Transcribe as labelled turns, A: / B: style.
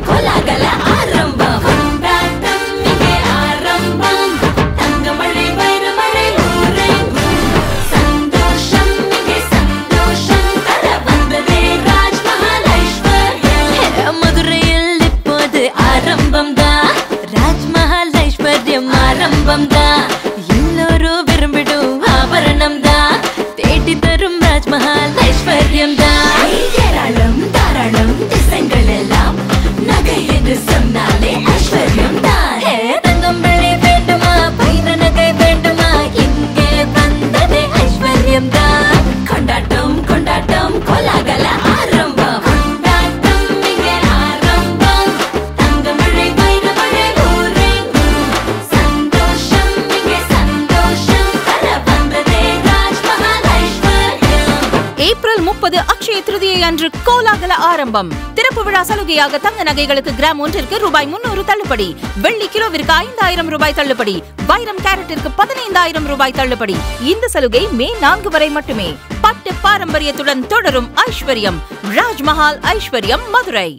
A: கோலாகல ஆரம்பம் கொண்டாட்டம் இங்கே ஆரம்பம் தங்கமழை வைரமழை ஊரெங்கும் சந்தோஷம் இங்கே சந்தோஷம் தர வந்ததே ராஜ்மஹால் ஐஸ்வர்யம் மதுரையில் இப்போது ஆரம்பம் தான் ராஜ்மஹால் ஐஸ்வர்யம் ஆரம்பம் தான் எல்லோரும் விரும்பிடும் ஆபரணம் தான் தேடி தரும் ராஜ்மஹால் ஐஸ்வர்யம் தான் ஏராளம் தாராளம் திசைகள் எல்லாம் நகை என்று சொன்னாலே ஐஸ்வர்யம் தான் தங்கம் வெள்ளி வேண்டுமா வைர நகை வேண்டுமா இங்கே வந்ததே ஐஸ்வர்யம் தான் கொண்டாட்டம் கொண்டாட்டம் கோலாகல ஆரம்பம் கொண்டாட்டம் இங்கே ஆரம்பம் தங்கமழை வைரமழை ஊரெங்கும் சந்தோஷம் இங்கே சந்தோஷம் தர வந்ததே ராஜ்மஹால் ஐஸ்வர்யம்
B: ஏப்ரல் 30 அக்ஷய திருதியை அன்று கோலாகல ஆரம்பம். திறப்பு விழா சலுகையாக தங்க நகைகளுக்கு கிராம் ஒன்றிற்கு ரூபாய் 300 தள்ளுபடி, வெள்ளி கிலோவிற்கு 5000 ரூபாய் தள்ளுபடி, வைரம் கேரட்டிற்கு 15000 ரூபாய் தள்ளுபடி. இந்த சலுகை மே 4 வரை மட்டுமே. பட்டு பாரம்பரியத்துடன் தொடரும் ஐஸ்வர்யம். ராஜ்மஹால் ஐஸ்வர்யம், மதுரை.